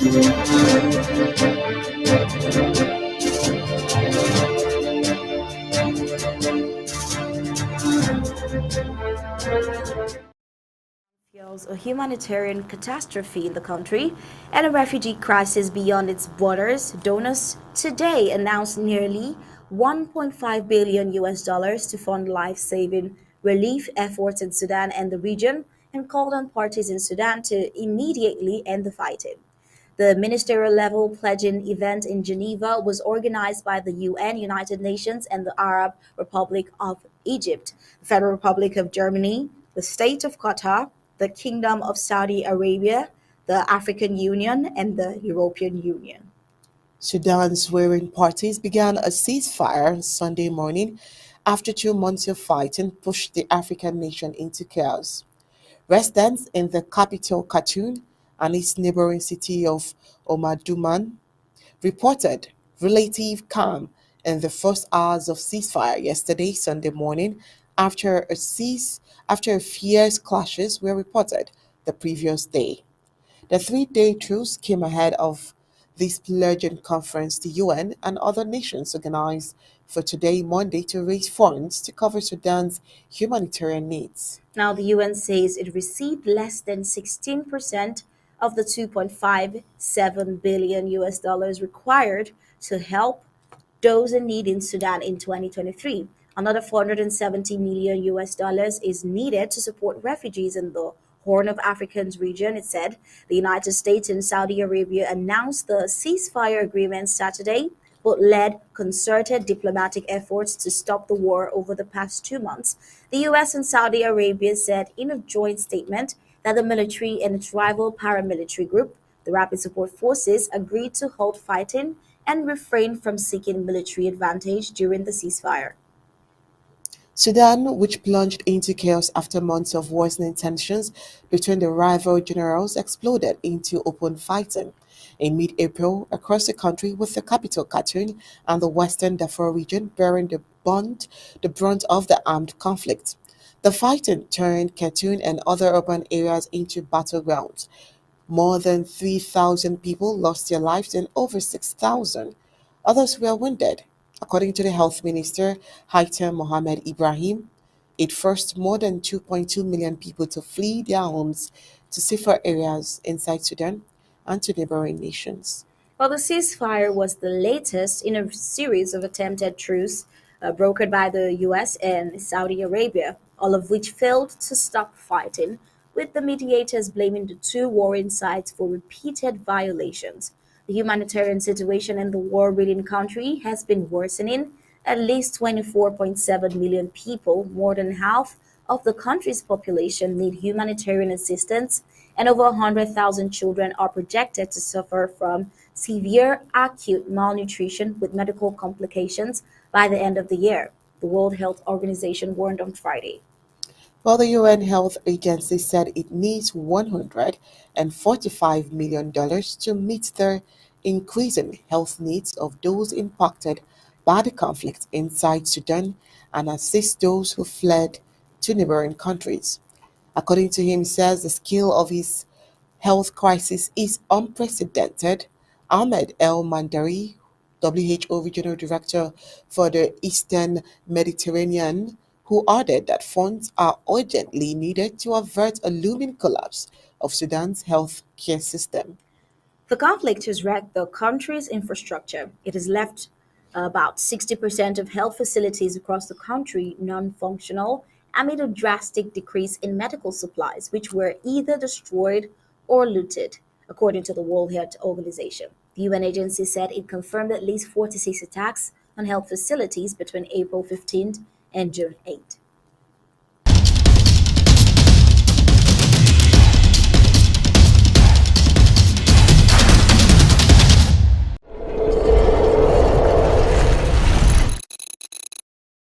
Fuels a humanitarian catastrophe in the country and a refugee crisis beyond its borders, donors today announced nearly 1.5 billion US dollars to fund life-saving relief efforts in Sudan and the region and called on parties in Sudan to immediately end the fighting. The ministerial level pledging event in Geneva was organized by the UN, United Nations, and the Arab Republic of Egypt, the Federal Republic of Germany, the State of Qatar, the Kingdom of Saudi Arabia, the African Union, and the European Union. Sudan's warring parties began a ceasefire on Sunday morning after 2 months of fighting pushed the African nation into chaos. Residents in the capital Khartoum and its neighboring city of Omdurman reported relative calm in the first hours of ceasefire yesterday Sunday morning after fierce clashes were reported the previous day. The 3 day truce came ahead of this pledging conference the UN and other nations organized for today, Monday, to raise funds to cover Sudan's humanitarian needs. Now, the UN says it received less than 16% of the 2.57 billion US dollars required to help those in need in Sudan in 2023. Another 470 million US dollars is needed to support refugees in the Horn of Africa's region, it said. The United States and Saudi Arabia announced the ceasefire agreement Saturday, but led concerted diplomatic efforts to stop the war over the past 2 months. The US and Saudi Arabia said in a joint statement that the military and its rival paramilitary group, the Rapid Support Forces, agreed to halt fighting and refrain from seeking military advantage during the ceasefire. Sudan, which plunged into chaos after months of worsening tensions between the rival generals, exploded into open fighting in mid-April across the country, with the capital Khartoum and the western Darfur region bearing the brunt of the armed conflict. The fighting turned Khartoum and other urban areas into battlegrounds. More than 3,000 people lost their lives and over 6,000 others were wounded. According to the health minister, Haitham Mohamed Ibrahim, it forced more than 2.2 million people to flee their homes to safer areas inside Sudan and to neighboring nations. Well, the ceasefire was the latest in a series of attempted truce brokered by the US and Saudi Arabia, all of which failed to stop fighting, with the mediators blaming the two warring sides for repeated violations. The humanitarian situation in the war ridden country has been worsening. At least 24.7 million people, more than half of the country's population, need humanitarian assistance, and over 100,000 children are projected to suffer from severe acute malnutrition with medical complications by the end of the year, the World Health Organization warned on Friday. While the UN Health Agency said it needs $145 million to meet the increasing health needs of those impacted by the conflict inside Sudan and assist those who fled to neighboring countries. According to him, says the scale of his health crisis is unprecedented. Ahmed El Mandari, WHO Regional Director for the Eastern Mediterranean, who added that funds are urgently needed to avert a looming collapse of Sudan's health care system. The conflict has wrecked the country's infrastructure. It has left about 60% of health facilities across the country non functional amid a drastic decrease in medical supplies, which were either destroyed or looted, according to the World Health Organization. The UN agency said it confirmed at least 46 attacks on health facilities between April 15th and June 8th.